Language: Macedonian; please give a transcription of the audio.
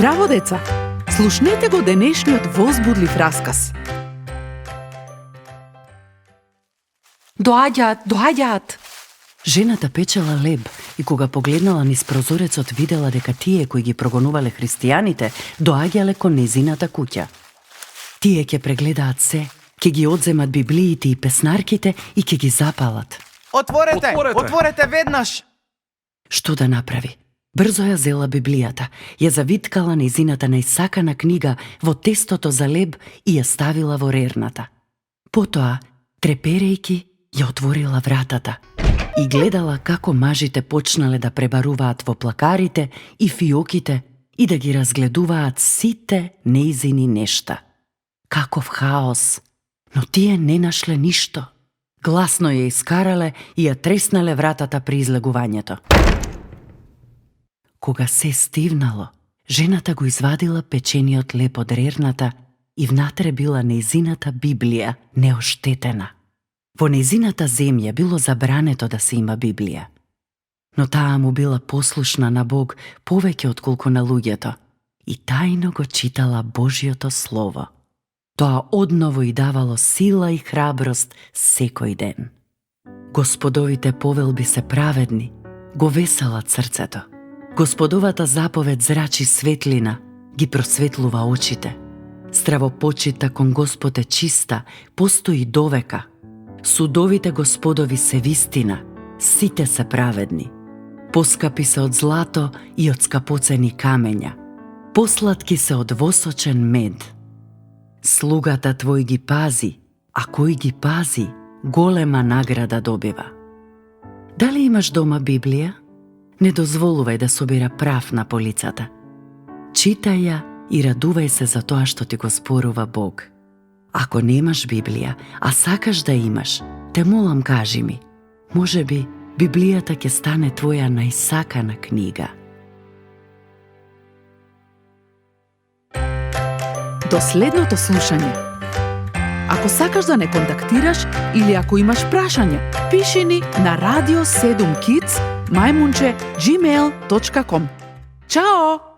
Здраво, деца! Слушнете го денешниот возбудлив расказ. Доаѓаат! Жената печела леб и кога погледнала низ прозорецот видела дека тие кои ги прогонувале христијаните доаѓале кон незината куќа. Тие ќе прегледаат се, ќе ги одземат библиите и песнарките и ќе ги запалат. Отворете веднаш! Што да направи? Брзо ја зела Библијата, ја завиткала незината најсакана книга во тестото за леб и ја ставила во рерната. Потоа, треперејки, ја отворила вратата и гледала како мажите почнале да пребаруваат во плакарите и фиоките и да ги разгледуваат сите неизини нешта. Каков хаос! Но тие не нашле ништо. Гласно ја искарале и ја треснале вратата при излегувањето. Кога се стивнало, жената го извадила печениот леб од рерната и внатре била незината Библија неоштетена. Во незината земја било забрането да се има Библија. Но таа му била послушна на Бог повеќе отколку на луѓето и тајно го читала Божјото Слово. Тоа одново и давало сила и храброст секој ден. Господовите повелби се праведни, го веселат срцето. Господовата заповед зрачи светлина, ги просветлува очите. Стравопочита кон Господ е чиста, постои довека. Судовите Господови се вистина, сите се праведни. Поскапи се од злато и од скапоцени камења. Посладки се од восочен мед. Слугата твој ги пази, а кој ги пази, голема награда добива. Дали имаш дома Библија? Не дозволувај да собира прав на полицата. Читај ја и радувај се за тоа што ти го зборува Бог. Ако немаш Библија, а сакаш да имаш, те молам кажи ми. Може би Библијата ќе стане твоја најсакана книга. До следното слушање. Ако сакаш да не контактираш или ако имаш прашање, пиши ни на radio7kids@gmail.com. Чао!